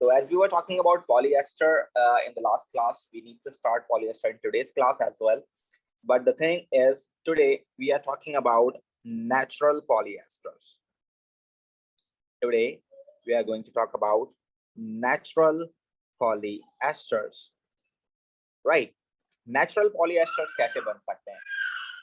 So as we were talking about polyester in the last class, we need to start polyester in today's class as well. But the thing is, today we are talking about natural polyesters. Today we are going to talk about natural polyesters, right? Natural polyesters कैसे बन सकते हैं?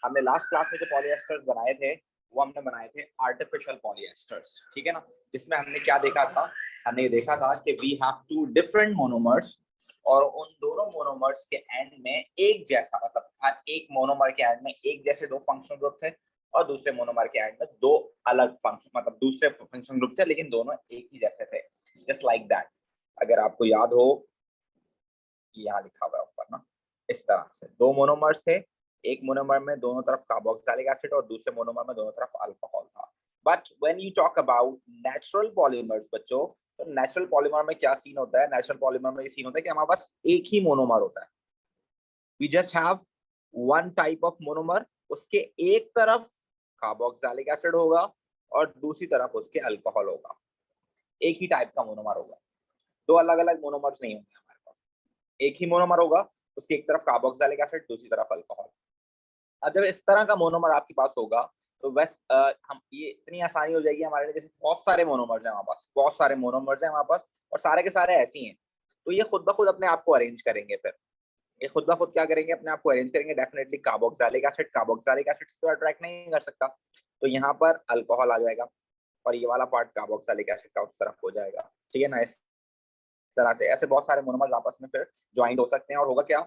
हमने last class में जो polyesters बनाए थे वो हमने बनाए थे आर्टिफिशियल पॉलीएस्टर्स, ठीक है ना, जिसमें हमने क्या देखा था? हमने ये देखा था कि we have two different monomers और उन दोनों मोनोमर्स के एंड में एक जैसा, मतलब एक मोनोमर के एंड में एक जैसे दो फंक्शनल ग्रुप थे और दूसरे मोनोमर के एंड में दो अलग फंक्शन, मतलब दूसरे फंक्शनल ग्रुप थे लेकिन दोनों एक ही जैसे थे, जस्ट लाइक दैट। अगर आपको याद हो, यहाँ लिखा हुआ है ऊपर ना, इस तरह से दो मोनोमर्स थे, एक मोनोमर में दोनों तरफ कार्बोक्सिलिक एसिड और दूसरे मोनोमर में दोनों तरफ अल्कोहल था। But when you talk about natural polymers बच्चों, तो नेचुरल पॉलीमर में क्या सीन होता है? नेचुरल पॉलीमर में ये सीन होता है कि हमारे पास एक ही मोनोमर होता है। We just have one type of monomer, उसके एक तरफ कार्बोक्सिलिक एसिड होगा और दूसरी तरफ उसके अल्कोहल होगा। एक ही टाइप का मोनोमर होगा, दो अलग अलग मोनोमर्स नहीं होंगे हमारे पास, एक ही मोनोमर होगा, उसकी एक तरफ कार्बोक्सिलिक एसिड, दूसरी तरफ अल्कोहल। अब जब इस तरह का मोनोमर आपके पास होगा तो बस हम ये इतनी आसानी हो जाएगी हमारे लिए, जैसे बहुत सारे मोनोमर्स हैं हमारे पास, बहुत सारे मोनोमर्स हैं हमारे पास और सारे के सारे ऐसे ही हैं, तो ये खुद ब खुद अपने आप को अरेंज करेंगे। फिर ये खुद ब खुद क्या करेंगे? अपने आप को अरेंज करेंगे। डेफिनेटली कार्बोक्सिलिक एसिड से अट्रैक्ट नहीं कर सकता, तो यहाँ पर अल्कोहल आ जाएगा और ये वाला पार्ट कार्बोक्सिलिक एसिड का उस तरफ हो जाएगा, ठीक है ना। इस तरह से ऐसे बहुत सारे मोनोमर्स आपस में फिर ज्वाइंट हो सकते हैं और होगा क्या?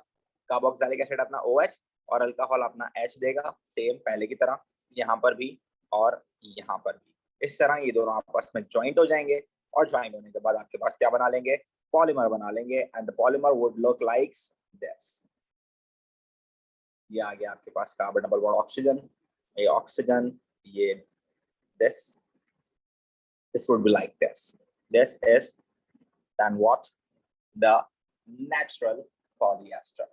कार्बोक्सिलिक एसिड अपना OH और अल्कोहल अपना H देगा, सेम पहले की तरह यहाँ पर भी और यहाँ पर भी। इस तरह ये दोनों आपस में ज्वाइंट हो जाएंगे और ज्वाइंट होने के बाद आपके पास क्या बना लेंगे? पॉलीमर बना लेंगे। And the polymer would look like this. ये आ गया आपके पास कार्बन डबल बॉन्ड ऑक्सीजन, ये ऑक्सीजन, ये this would be like this. This is then what? The natural polyester,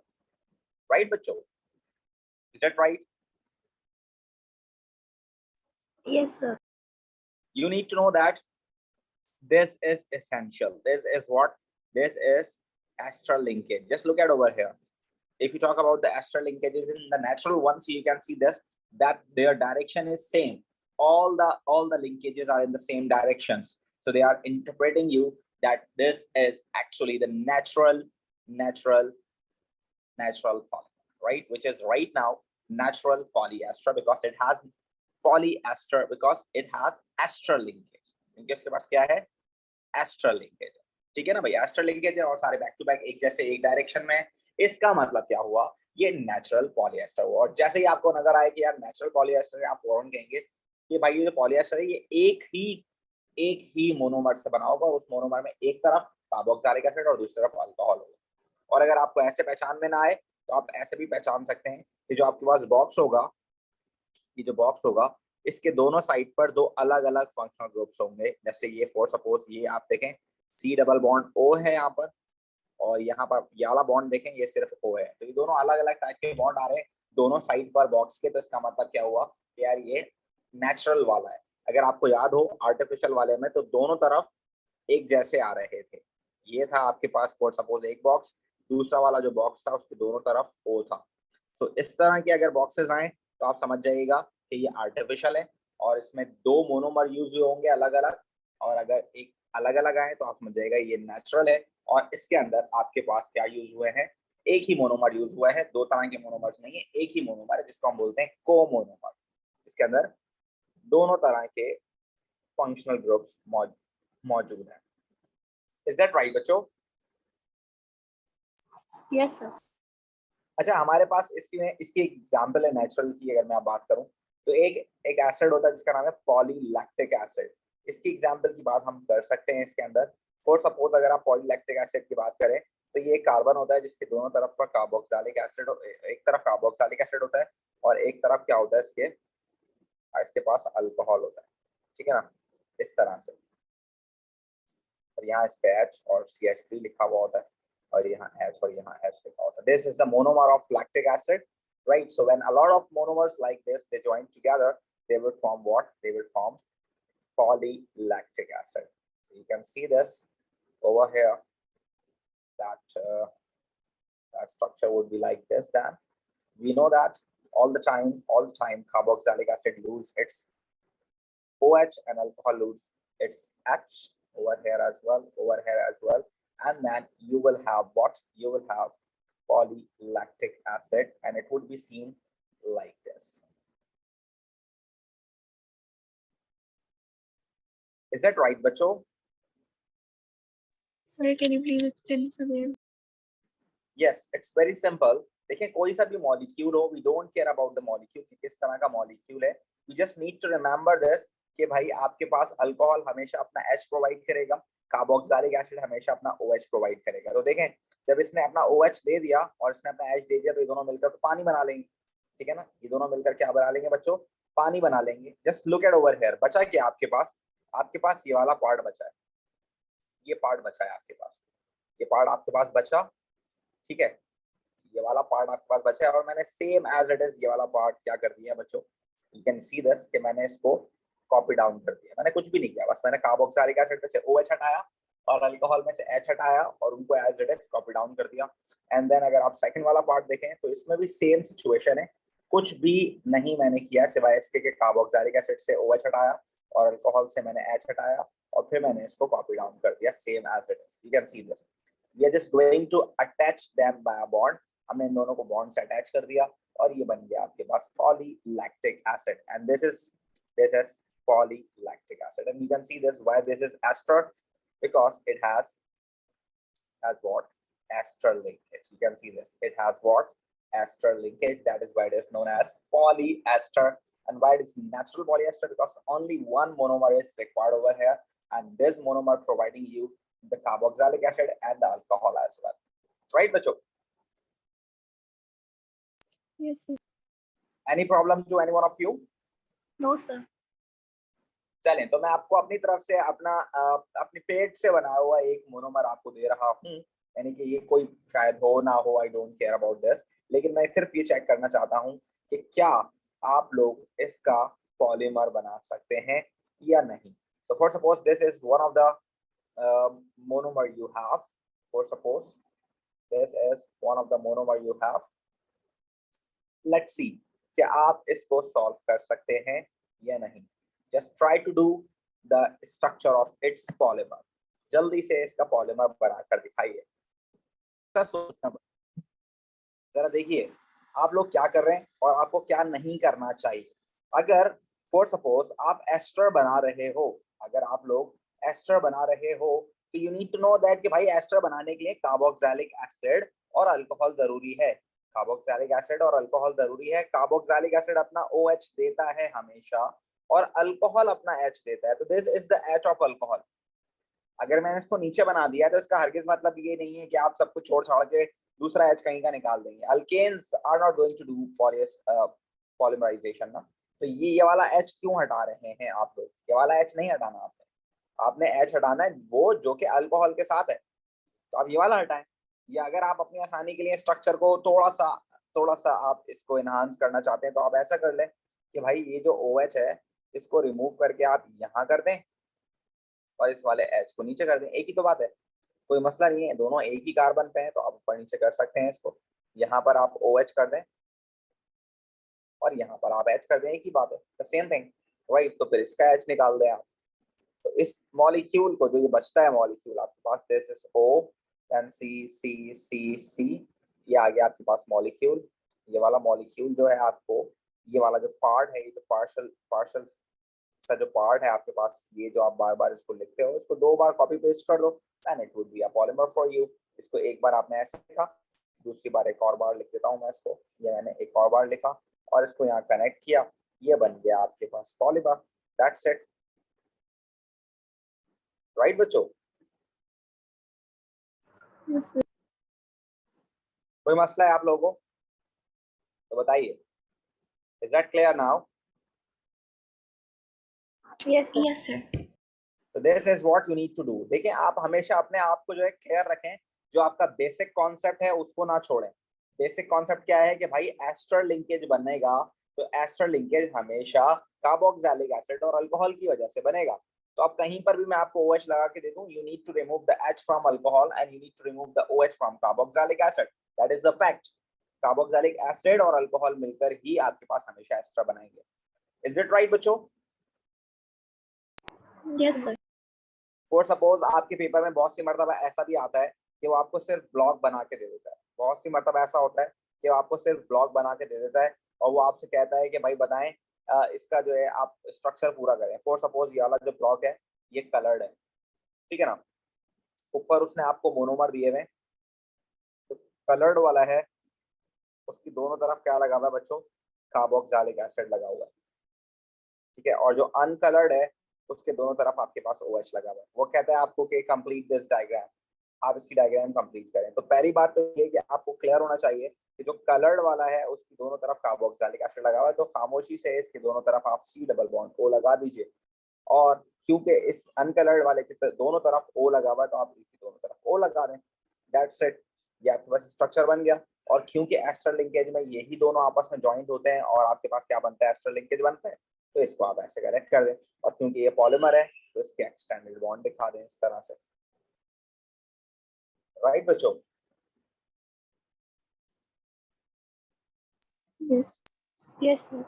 right बच्चों? Is that right? Yes, sir. You need to know that this is essential. This is what? This is ester linkage. Just look at over here. If you talk about the ester linkages in the natural ones, you can see this, that their direction is same. All the linkages are in the same directions. So they are interpreting you that this is actually the natural polymer, right? Which is right now natural polyester because it has polyester, because it has ester linkage. इनके इसके पास क्या है? Ester linkage, ठीक है ना भाई। Ester linkage है और सारे बैक टू बैक एक जैसे एक डायरेक्शन में। इसका मतलब क्या हुआ? ये नेचुरल पॉलीएस्टर हुआ। और जैसे ही आपको नजर आए कि यार नेचुरल पॉलीएस्टर है, आप फौरन कहेंगे कि भाई ये जो पॉलीएस्टर है ये एक ही मोनोमर से बना होगा और उस मोनोमर में एक तरफ कार्बोक्सिलिक एसिड और दूसरी तरफ अल्कोहल होगा। और अगर आपको ऐसे पहचान में ना आए तो आप ऐसे भी पहचान सकते हैं कि जो आपके पास बॉक्स होगा, ये जो बॉक्स होगा, इसके दोनों साइड पर दो अलग अलग फंक्शनल ग्रुप्स होंगे। जैसे ये फॉर सपोज ये आप देखें C डबल बॉन्ड O है यहाँ पर, और यहाँ पर ये वाला बॉन्ड देखें ये सिर्फ O है, तो ये दोनों अलग अलग टाइप के बॉन्ड आ रहे हैं दोनों साइड पर बॉक्स के। तो इसका मतलब क्या हुआ कि यार ये नेचुरल वाला है। अगर आपको याद हो आर्टिफिशियल वाले में तो दोनों तरफ एक जैसे आ रहे थे। ये था आपके पास फॉर सपोज एक बॉक्स, दूसरा वाला जो बॉक्स था उसके दोनों तरफ O था। तो इस तरह के अगर बॉक्सेस आए तो आप समझ जाइएगा कि ये आर्टिफिशियल है और इसमें दो मोनोमर यूज हुए होंगे अलग अलग, और अगर एक अलग अलग आए तो आप समझ जाइएगा ये नेचुरल है। और इसके अंदर आपके पास क्या यूज हुए हैं? एक ही मोनोमर यूज हुआ है, दो तरह के मोनोमर्स नहीं है, एक ही मोनोमर है जिसको हम बोलते हैं कोमोनोमर। इसके अंदर दोनों तरह के फंक्शनल ग्रुप्स मौजूद हैं। इज दैट राइट बच्चों? Yes, sir. अच्छा, हमारे पास इसमें इसकी एग्जांपल है नेचुरल की। अगर मैं बात करूं तो एक एसिड होता है जिसका नाम है पॉलीलैक्टिक एसिड। इसकी एग्जांपल की बात हम कर सकते हैं इसके अंदर। फॉर सपोज अगर आप पॉलीलैक्टिक एसिड की बात करें तो ये एक कार्बन होता है जिसके दोनों तरफ पर कार्बोक्सिलिक एसिड, एक तरफ कार्बोक्सिलिक एसिड होता है और एक तरफ क्या होता है इसके पास अल्कोहल होता है, ठीक है ना, इस तरह से। और यहाँ इस पे H और CH3 लिखा हुआ होता है और यहाँ H और यहाँ H लिखा होता है। This is the monomer of lactic acid, right? So when a lot of monomers like this they join together, they will form what? They will form polylactic acid. So you can see this over here, that structure would be like this. Then we know that all the time carboxylic acid lose its OH and alcohol lose its H over here as well, and then you will have what? You will have polylactic acid, and it would be seen like this. Is that right, बच्चों? Sir, can you please explain this again? Yes, it's very simple. देखिए कोई सा भी molecule हो, we don't care about the molecule कि किस तरह का मॉलिक्यूल है. We just need to remember this कि भाई आपके पास अल्कोहल हमेशा अपना H प्रोवाइड करेगा, कार्बोक्सिलिक एसिड हमेशा अपना OH प्रोवाइड करेगा. तो देखें जब इसने अपना OH दे दिया और इसने अपना H दे दिया तो ये दोनों मिलकर तो पानी बना लेंगे. ठीक है ना? ये दोनों मिलकर क्या बना लेंगे बच्चों? पानी बना लेंगे. Just look at over here. बचा क्या आपके पास? आपके पास ये वाला पार्ट बचा है. ये पार्ट बचा है आपके पास. ये पार्ट आपके पास बचा. ठीक है, ये वाला पार्ट आपके पास बचा है और मैंने सेम एज इट इज ये वाला पार्ट क्या कर दिया बच्चों? यू कैन सी दिस कि मैंने इसको कॉपी डाउन कर दिया. मैंने कुछ भी नहीं किया, बस मैंने कार्बोक्सिलिक एसिड में से OH हटाया और अल्कोहल में से H हटाया और उनको as it is copy down कर दिया. एंड देन अगर आप सेकंड वाला पार्ट देखें तो इसमें भी सेम सिचुएशन है. कुछ भी नहीं मैंने किया सिवाय इसके कि कार्बोक्सिलिक एसिड से OH हटाया और अल्कोहल से मैंने H हटाया और फिर मैंने इसको कॉपी डाउन कर दिया same as it is. You can see this. We are just going to attach them by a bond. हमने इन दोनों को बॉन्ड से अटैच कर दिया और ये बन गया आपके पास polylactic acid. And this is polylactic acid. And you can see this why this is ester, because it has what? Ester linkage. You can see this. It has what? Ester linkage. That is why it is known as polyester. And why it is natural polyester? Because only one monomer is required over here, and this monomer providing you the carboxylic acid and the alcohol as well. Right, बच्चों? Yes, sir. Any problem to any one of you? No, sir. चलें, तो मैं आपको अपनी तरफ से अपनी पेट से बनाया हुआ एक मोनोमर आपको दे रहा हूँ. यानी कि ये कोई शायद हो ना हो, I don't care about this, लेकिन मैं सिर्फ ये चेक करना चाहता हूँ कि क्या आप लोग इसका पॉलीमर बना सकते हैं या नहीं. So for suppose this is one of the monomer you have. For suppose this is one of the monomer you have. Let's see कि आप इसको सॉल्व कर सकते हैं या नहीं. Just try to do the structure of its polymer. जल्दी से इसका पॉलीमर बनाकर दिखाइए. जरा देखिए आप लोग क्या कर रहे हैं और आपको क्या नहीं करना चाहिए. अगर फॉर सपोज आप एस्टर बना रहे हो, अगर आप लोग एस्टर बना रहे हो तो you need to know that कि भाई एस्टर बनाने के लिए कार्बोक्सिलिक एसिड और अल्कोहल जरूरी है. कार्बोक्सिलिक एसिड और अल्कोहल जरूरी है. कार्बोक्सिलिक एसिड अपना OH देता है हमेशा और अल्कोहल अपना H देता है. तो this is the H of alcohol. अगर मैंने इसको नीचे बना दिया तो इसका हरगिज मतलब ये नहीं है कि आप सब कुछ छोड़ छाड़ के दूसरा H कहीं का निकाल देंगे. Alkanes are not going to do polymerization ना. तो ये वाला H क्यों हटा रहे हैं आप लोग? ये वाला H नहीं हटाना आपने H हटाना है वो जो कि अल्कोहल के साथ है. तो आप ये वाला हटाएं. या अगर आप अपनी आसानी के लिए स्ट्रक्चर को थोड़ा सा आप इसको एनहांस करना चाहते हैं तो आप ऐसा कर लें कि भाई ये जो OH है इसको रिमूव करके आप यहाँ कर दें और इस वाले H को नीचे कर दें. एक ही तो बात है, कोई मसला नहीं है. दोनों एक ही कार्बन पे हैं तो आप ऊपर नीचे कर सकते हैं इसको. यहाँ पर आप OH कर दें और यहाँ पर आप H कर दें. एक ही बात है, द सेम थिंग, राइट. तो फिर इसका H निकाल दें आप. तो इस मॉलिक्यूल को जो ये बचता है मॉलिक्यूल आपके पास, this is O then C. ये आ गया आपके पास मॉलिक्यूल. ये वाला मॉलिक्यूल जो है आपको, ये वाला जो पार्ट है, ये जो पार्शल सा जो पार्ट है आपके पास, ये जो आप बार बार इसको लिखते हो, इसको 2 बार कॉपी पेस्ट कर दो and it would be a polymer for you. इसको एक बार आपने ऐसे लिखा, दूसरी बार एक और बार लिख देता हूँ मैं इसको. ये मैंने एक और बार लिखा और इसको यहाँ कनेक्ट किया, ये बन गया आपके पास पॉलीमर. That's it. राइट बच्चों? Yes, sir. कोई मसला है आप लोगों को तो बताइए. Is that clear now? Yes, sir. Yes, sir. So this is what you need to do. देखिए आप हमेशा अपने आप को जो है क्लियर रखें. जो आपका बेसिक कॉन्सेप्ट है उसको ना छोड़ें. बेसिक कॉन्सेप्ट क्या है कि भाई एस्टर लिंकेज बनेगा तो एस्टर लिंकेज हमेशा कार्बोक्सिलिक एसिड और अल्कोहल की वजह से बनेगा. तो अब कहीं पर भी मैं आपको OH लगा के दे दूं, you need to remove the H from alcohol and you need to remove the OH from carboxylic acid. That is the fact. Carboxylic acid और अल्कोहल मिलकर ही आपके पास हमेशा एस्टर बनाएंगे. Is it right बच्चों? Yes, sir. फॉर सपोज आपके paper में बहुत सी मर्तबा ऐसा भी आता है कि वो आपको सिर्फ ब्लॉक बना के दे देता है. बहुत सी मर्तबा ऐसा होता है कि वो आपको सिर्फ ब्लॉक बना के दे देता है और वो आपसे कहता है कि भाई बताएं इसका जो है आप स्ट्रक्चर पूरा करें. फॉर सपोज ये वाला जो ब्लॉक है ये कलर्ड है, ठीक है ना. ऊपर उसने आपको मोनोमर दिए हुए, तो कलर्ड वाला है उसकी दोनों तरफ क्या लगा हुआ है बच्चों? कार्बोक्सिलिक एसिड लगा हुआ है, ठीक है. और जो अनकलर्ड है उसके दोनों तरफ आपके पास OH लगा हुआ है. वो कहता है आपको कि कंप्लीट दिस डायग्राम, आप इसकी डायग्राम कंप्लीट करें. तो पहली बात तो ये कि आपको क्लियर होना चाहिए कि जो कलर्ड वाला है उसकी दोनों तरफ कार्बोक्सिलिक एसिड लगा हुआ है, तो खामोशी से इसके दोनों तरफ आप C डबल बॉन्ड O लगा दीजिए. और क्योंकि इस अनकलर्ड वाले के दोनों तरफ O लगा हुआ है तो आप इसकी दोनों तरफ O लगा दें. That's it. ये आपके पास स्ट्रक्चर बन गया. और क्योंकि एस्टर लिंकेज में यही दोनों आपस में ज्वाइंट होते हैं और आपके पास क्या बनता है? एस्टर लिंकेज बनता है. तो इसको आप ऐसे करेक्ट कर दें. और क्योंकि ये पॉलीमर है तो इसके एक्सटेंडेड बॉन्ड दिखा दें इस तरह से. राइट बच्चों? Yes. Yes, sir.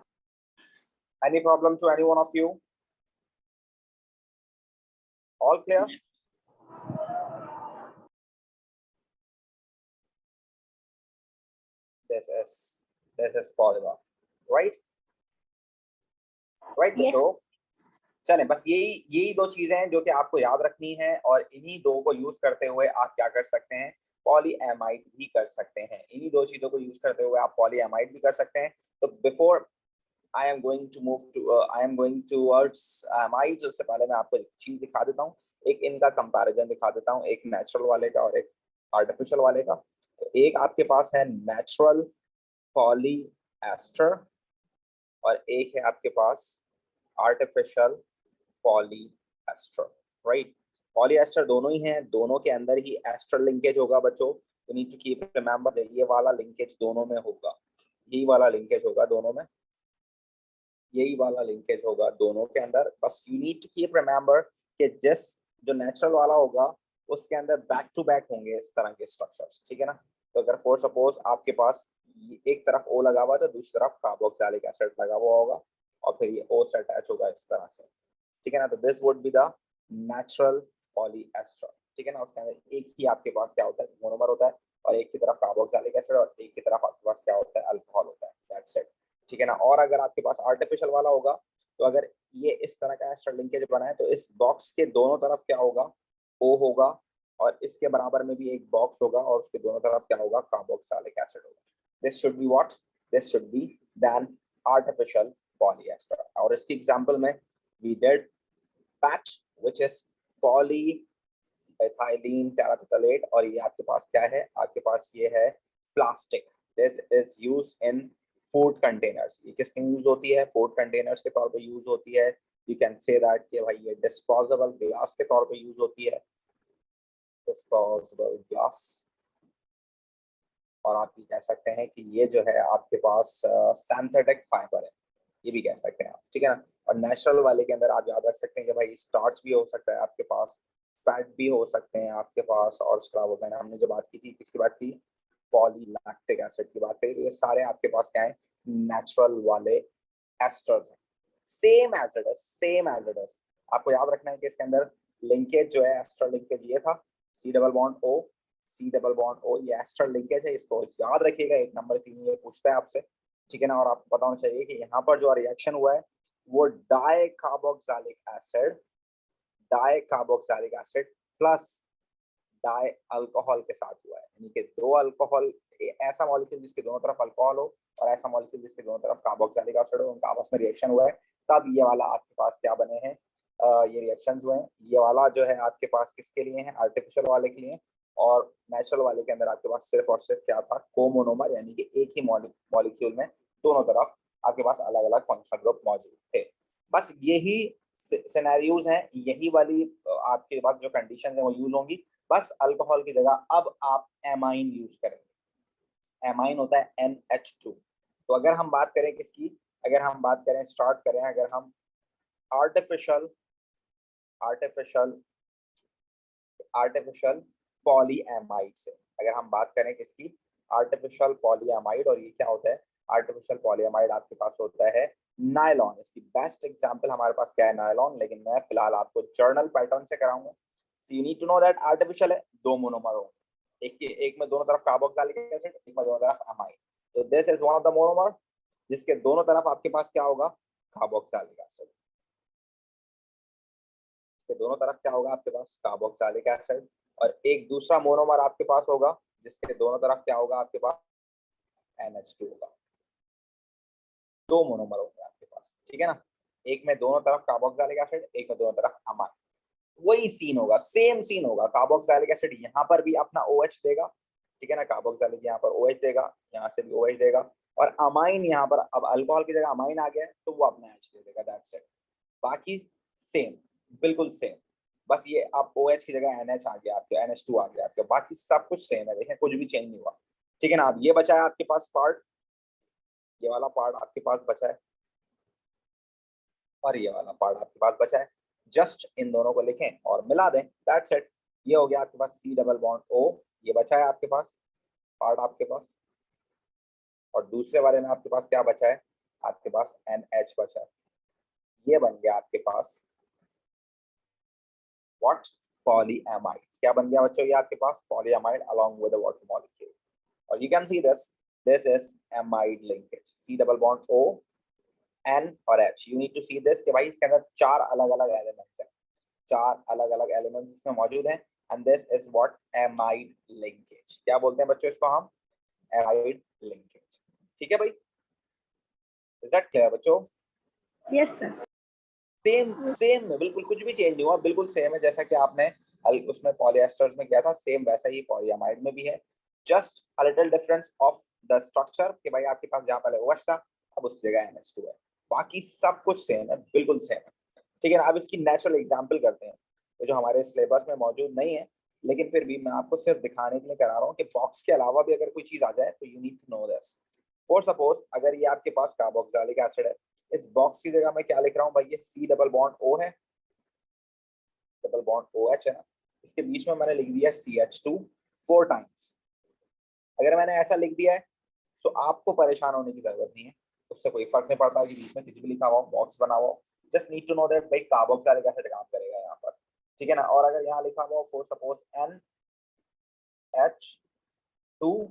Any problem to any one of you? All clear? This is polymer, right? Right Yes. बच्चों? चलें, बस यही दो चीजें हैं जो कि आपको याद रखनी है और इन्हीं दो को यूज करते हुए आप क्या कर सकते हैं? पॉलीएमाइड भी कर सकते हैं. इन्हीं दो चीजों को यूज करते हुए आप पॉलीएमाइड भी कर सकते हैं. तो before I am going towards amides, उससे पहले मैं आपको एक चीज दिखा देता हूँ. एक इनका कंपैरिजन दिखा देता हूँ, एक नेचुरल वाले का और एक आर्टिफिशियल वाले का. तो एक आपके पास है नेचुरल पॉलीएस्टर और एक है आपके पास आर्टिफिशियल पॉलीएस्टर. राइट? पॉलीएस्टर दोनों ही हैं, दोनों के अंदर ही एस्टर लिंकेज होगा बच्चों. You need to keep remember, ये वाला लिंकेज दोनों में होगा, यही वाला लिंकेज होगा दोनों में, यही वाला लिंकेज होगा दोनों के अंदर. बस you need to keep remember कि जो नेचुरल वाला होगा उसके अंदर बैक टू बैक होंगे इस तरह के स्ट्रक्चर्स, ठीक है ना. तो अगर फॉर सपोज आपके पास एक तरफ O लगा हुआ है तो दूसरी तरफ कार्बोक्सिलिक एसिड लगा हुआ होगा और फिर ये O से अटैच होगा इस तरह से, ठीक है ना. तो this would be the natural polyester, ठीक है ना. उसके अंदर एक ही आपके पास क्या होता है? मोनोमर होता है और एक की तरफ कार्बोक्सिलिक एसिड और एक की तरफ आपके पास क्या होता है? अल्कोहल होता है. दैट्स इट, ठीक है ना. और अगर आपके पास आर्टिफिशियल वाला होगा तो अगर ये इस तरह का एस्टर लिंकेज बना है तो इस बॉक्स के दोनों तरफ क्या होगा? O होगा और इसके बराबर में भी एक बॉक्स होगा और उसके दोनों तरफ क्या होगा? कार्बोक्सिलिक एसिड होगा. This should be what? This should be then artificial polyester. और इसकी एग्जांपल में we did patch which is polyethylene terephthalate. और ये आपके पास क्या है? आपके पास ये है plastic. This is used in food containers. ये किसके यूज होती है? फूड कंटेनर्स के तौर पे यूज होती है. यू कैन से दैट कि भाई ये डिस्पोजेबल ग्लास के तौर पे यूज होती है, डिस्पोजेबल ग्लास. और आप ये कह सकते हैं कि ये जो है आपके पास सिंथेटिक फाइबर है, ये भी कह सकते हैं आप, ठीक है ना. और नेचुरल वाले के अंदर आप याद रख सकते हैं कि भाई स्टार्च भी हो सकता है आपके पास, फैट भी हो सकते हैं आपके पास. और उसके अलावा हमने जो बात की थी, किसकी बात की? पॉलीलैक्टिक एसिड की बात करी. तो ये सारे आपके पास क्या है? नेचुरल वाले एस्टर्स हैं. Same as it is, same as it is. आपको याद रखना है कि इसके अंदर लिंकेज जो है, एस्टर लिंकेज ये था, C double bond O, C double bond O, ये एस्टर लिंकेज है. इसको याद रखिएगा, 1 नंबर 3 ये पूछता है आपसे, ठीक है ना. और आपको पता होना चाहिए कि यहाँ पर जो रिएक्शन हुआ है वो dicarboxylic acid plus di alcohol के साथ हुआ है. यानी कि दो अल्कोहल, ऐसा मॉलिक्यूल जिसके दोनों तरफ अल्कोहल हो और ऐसा मॉलिक्यूल जिसके दोनों तरफ कार्बोक्सिलिक एसिड हो, उनका आपस में रिएक्शन हुआ है, तब ये वाला आपके पास क्या बने हैं? ये रिएक्शंस हुए हैं. ये वाला जो है आपके पास किसके लिए है? आर्टिफिशियल वाले के लिए. और नेचुरल वाले के अंदर आपके पास सिर्फ और सिर्फ क्या था? कोमोनोमर, यानी कि एक ही मॉलिक्यूल में दोनों तरफ आपके पास अलग अलग फंक्शनल ग्रुप मौजूद थे. बस यही सिनेरियोज हैं, यही वाली आपके पास जो कंडीशन है वो यूज होंगी. बस अल्कोहल की जगह अब आप एमाइन यूज करेंगे. एमाइन होता है NH2. तो अगर हम बात करें किसकी? अगर हम बात करें, स्टार्ट करें, अगर हम आर्टिफिशियल आर्टिफिशियल पॉलीएमाइड से। अगर हम बात करें किसकी, आर्टिफिशियल पॉलीएमाइड, और ये क्या होता है, आर्टिफिशियल पॉलीएमाइड आपके पास होता है नायलॉन। इसकी बेस्ट एग्जांपल हमारे पास क्या है, नायलॉन, लेकिन मैं फिलहाल आपको जर्नल पैटर्न से कराऊंगा। So you need to know that artificial है, दो मोनोमर होंगे, एक में दोनों तरफ कार्बोक्सिलिक एसिड, एक में दोनों तरफ अमाइड। तो this is one of the monomer जिसके दोनों तरफ आपके पास क्या होगा, कार्बोक्सिलिक एसिड। के दोनों तरफ क्या होगा आपके पास, कार्बोक्सिलिक एसिड। और एक दूसरा मोनोमर आपके पास होगा जिसके दोनों तरफ क्या होगा आपके पास, NH2 होगा। दो मोनोमर होंगे आपके पास, ठीक है ना, एक में दोनों तरफ कार्बोक्सिलिक एसिड, एक में दोनों तरफ अमाइन। वही सीन होगा, सेम सीन होगा। कार्बोक्सिलिक एसिड यहाँ पर भी अपना OH देगा, ठीक है ना, कार्बोक्सिलिक यहाँ पर OH देगा, यहाँ से भी OH देगा, और अमाइन यहाँ पर, अब अल्कोहल की जगह अमाइन आ गया तो वो अपना H दे देगा, दैट्स इट। बाकी सेम, बिल्कुल सेम, बस ये आप OH की जगह NH आ गया आपके, NH2 आ गया आपके, बाकी सब कुछ सेम है, देखें कुछ भी चेंज नहीं हुआ, ठीक है ना। अब ये बचा है आपके पास पार्ट, ये वाला पार्ट आपके पास बचा है, और ये वाला पार्ट आपके पास बचा है। जस्ट इन दोनों को लिखें और मिला दें, दैट्स इट। ये हो गया आपके पास C डबल बॉन्ड O, ये बचा है आपके पास पार्ट आपके पास, और दूसरे वाले में आपके पास क्या बचा है, आपके पास NH बचा है। ये बन गया आपके पास व्हाट, पॉलीएमाइड। क्या बन गया बच्चों, ये आपके पास polyamide along with the water molecule. और you can see this is amide linkage, C double bond O N और H। You need to see this कि भाई इसके अंदर चार अलग अलग एलिमेंट्स हैं, चार अलग अलग एलिमेंट्स इसमें मौजूद हैं, and this is what, amide linkage. क्या बोलते हैं बच्चों इसको हम, एमाइड लिंकेज, ठीक है भाई। इज दैट क्लियर बच्चों? Yes, sir. सेम सेम है, बिल्कुल कुछ भी चेंज नहीं हुआ, बिल्कुल सेम है जैसा कि आपने उसमें पॉलीएस्टर्स में किया था, सेम वैसा ही पॉलीएमाइड में भी है। Just a little difference of the structure कि भाई आपके पास जहाँ पहले OH था अब उसकी जगह NH2 है, बाकी सब कुछ सेम है, बिल्कुल सेम है, ठीक है ना। अब इसकी नेचुरल एग्जांपल करते हैं, तो जो हमारे सिलेबस में मौजूद नहीं है, लेकिन फिर भी मैं आपको सिर्फ दिखाने के लिए करा रहा हूँ कि बॉक्स के अलावा भी अगर कोई चीज आ जाए तो you need to know this. For suppose अगर ये आपके पास कार्बोक्सिलिक एसिड है, इस बॉक्स की जगह मैं क्या लिख रहा हूँ भाई, ये C डबल बॉन्ड O है, डबल बॉन्ड OH है ना, इसके बीच में मैंने लिख दिया CH2 4 टाइम्स। अगर मैंने ऐसा लिख दिया है तो आपको परेशान होने की जरूरत नहीं है, उससे कोई फर्क नहीं पड़ता कि बीच में कुछ भी लिखा हुआ बॉक्स बना हुआ, just need to know that भाई कार्बोक्सिलिक एसिड काम करेगा यहाँ पर, ठीक है ना। और अगर यहाँ लिखा हुआ फॉर सपोज NH2,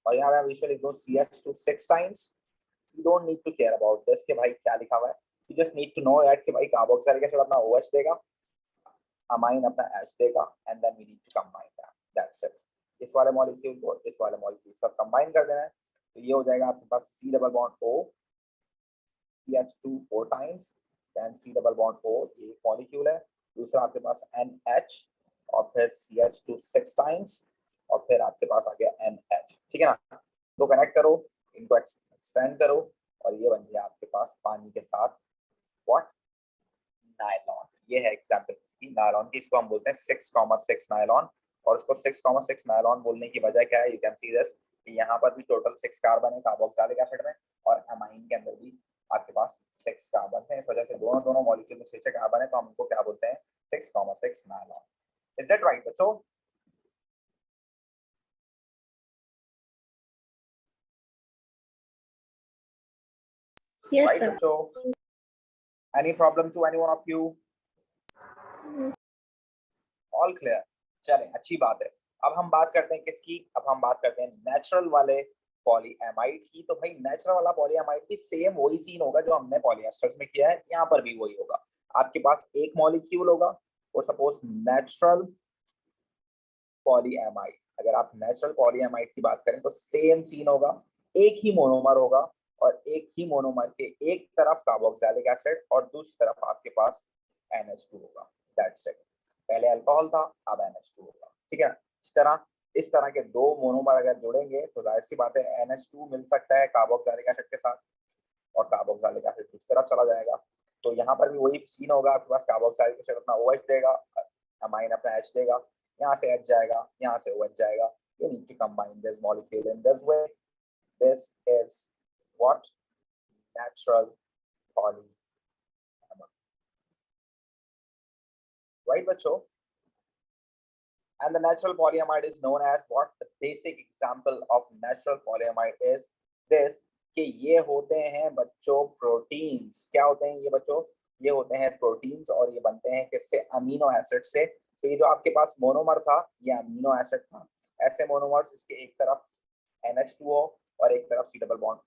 और यहाँ मैं बीच में लिख दूँ CH2 6 times, you don't need to care about this कि भाई क्या लिखा हुआ है, you just need to know that कि भाई कार्बोक्सिलिक एसिड अपना OH देगा, अमाइन अपना H देगा, and then we need to combine that, that's it। इस वाले मॉलिक्यूल को इस वाले मॉलिक्यूल सब कंबाइन कर देना है, तो ये हो जाएगा आपके पास C double bond O CH2 4 times, then C double bond O ये मॉलिक्यूल है, दूसरा आपके पास NH, और फिर CH2 6 टाइम्स, और फिर आपके पास आ गया NH, ठीक है ना। तो कनेक्ट करो, इनको एक्सटेंड करो, और ये बन गया आपके पास पानी के साथ व्हाट, नायलॉन। ये है एग्जांपल इसकी, नायलॉन की, इसको हम बोलते हैं 6,6 नायलॉन। और उसको 6,6 नायलॉन बोलने की वजह क्या है, यू कैन सी दिस कि यहाँ पर भी टोटल 6 कार्बन है कार्बोक्सिलिक एसिड में, और अमाइन के अंदर भी आपके पास 6 कार्बन है, इस वजह से दोनों दोनों मॉलिक्यूल में 6 कार्बन है, तो हम उनको क्या बोलते हैं, 6,6 नायलॉन। इज दैट राइट बच्चों? Yes, right sir. बच्चों? Any problem to any one of you? All clear? चलें, अच्छी बात है। अब हम बात करते हैं किसकी, अब हम बात करते हैं नेचुरल वाले पॉलीएमाइड की। तो भाई नेचुरल वाला पॉलीएमाइड भी सेम वही सीन होगा जो हमने पॉलीएस्टर्स में किया है, यहाँ पर भी वही होगा। आपके पास एक मॉलिक्यूल होगा, और सपोज नेचुरल पॉलीएमाइड, अगर आप नेचुरल पॉलीएमाइड की बात करें तो सेम सीन होगा, एक ही मोनोमर होगा, और एक ही मोनोमर के एक तरफ कार्बोक्सिलिक एसिड और दूसरी तरफ आपके पास NH2 होगा, दैट्स इट। पहले अल्कोहल था, अब NH2 होगा, ठीक है। इस तरह के दो मोनोमर अगर जुड़ेंगे तो जाहिर सी बात है NH2 मिल सकता है कार्बोक्सिलिक एसिड के साथ, और कार्बोक्सिलिक एसिड दूसरी तरफ चला जाएगा। तो यहाँ पर भी वही सीन होगा, आपके पास कार्बोक्सिलिक एसिड अपना OH देगा, अमाइन अपना H देगा, यहाँ से H जाएगा, यहाँ से OH जाएगा। You need to combine this molecule in this way. This is what, natural polyamide. right बच्चों? And the natural polyamide is known as what? The basic example of natural polyamide is this, कि ये होते हैं बच्चों proteins. क्या होते हैं ये बच्चों? ये होते हैं प्रोटीन्स और ये बनते हैं किससे? अमीनो एसिड से. तो ये जो आपके पास मोनोमर था ये अमीनो एसिड था. ऐसे मोनोमर्स इसके एक तरफ NH2O और एक तरफ C डबल बॉन्ड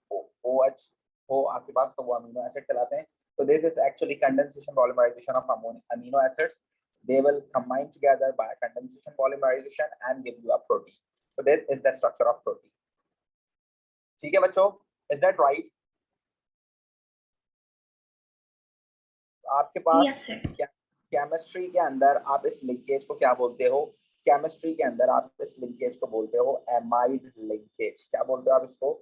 OH हो आपके पास, तो वो अमीनो एसिड कहलाते हैं. So this is actually condensation polymerization of amino acids. They will combine together by condensation polymerization and give you a protein. So this is the structure of protein. ठीक है बच्चों? Is that right? आपके पास Yes, sir. Chemistry के अंदर आप इस linkage को क्या बोलते हो? केमिस्ट्री के अंदर आप इस लिंकेज को बोलते हो एमाइड लिंकेज. क्या बोलते हो आप इसको?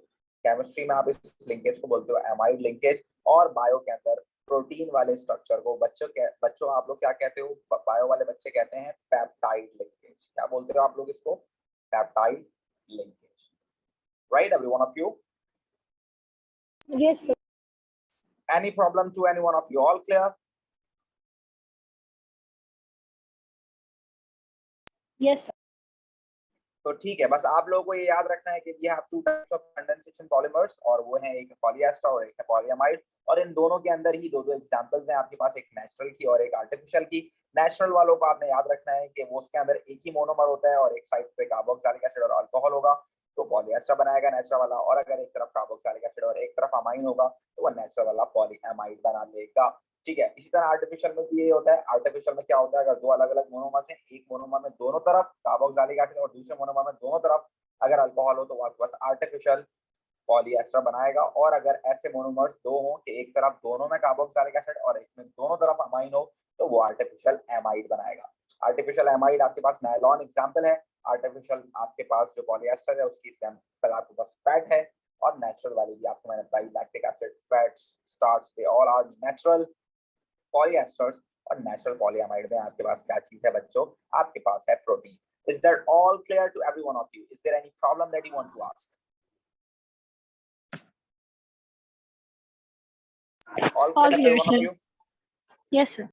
केमिस्ट्री में आप इस लिंकेज को बोलते हो एमाइड लिंकेज. और बायो के अंदर प्रोटीन वाले स्ट्रक्चर को बच्चों आप लोग क्या कहते हो? बायो वाले बच्चे कहते हैं पेप्टाइड लिंकेज. क्या बोलते हो आप लोग इसको? Peptide linkage. Right every one of you? Yes, sir. Any problem to any one of you? All clear? Yes, sir. तो ठीक है, बस आप लोगों को ये याद रखना है कि we have two types of condensation polymers, और वो है एक पॉलीएस्टर और एक है पॉलीएमाइड. और इन दोनों के अंदर ही दो एग्जांपल्स हैं आपके पास, एक नेचुरल की और एक आर्टिफिशियल की. नेचुरल वालों को आपने याद रखना है कि वो उसके अंदर एक ही मोनोमर होता है और एक साइड पे कार्बोक्सिलिक एसिड और अल्कोहल होगा, तो पॉलीएस्टर बनाएगा नेचुरल वाला. और अगर एक तरफ कार्बोक्सिलिक एसिड और एक तरफ अमाइन होगा तो वो नेचुरल वाला पॉलीएमाइड बना लेगा. ठीक है. इसी तरह आर्टिफिशियल में भी ये होता है. आर्टिफिशियल में क्या होता है? अगर दो अलग अलग मोनोमर्स हैं, एक मोनोमर में दोनों तरफ कार्बोक्सिलिक एसिड और दूसरे मोनोमर में दोनों तरफ अगर अल्कोहल हो तो वो आपके पास आर्टिफिशियल पॉलीएस्टर बनाएगा. और अगर ऐसे मोनोमर्स दो हों कि एक तरफ दोनों में कार्बोक्सिलिक एसिड और एक में दोनों तरफ अमाइन हो तो वो आर्टिफिशियल एमाइड बनाएगा. आर्टिफिशियल एमाइड आपके पास नायलॉन एग्जांपल है. आर्टिफिशियल आपके पास जो पॉलीएस्टर है उसकी एग्जांपल आपके पास फैट है. और नेचुरल वाली भी आपको मैंने बताई, lactic acid, fats, starch, they all are natural polyesters. और नेचुरल पॉलीएमाइड में आपके पास क्या चीज है बच्चों? आपके पास है protein. Is that all clear to every one of you? Is there any problem that you want to ask? All clear, All clear, every one of sir. you? Yes, sir.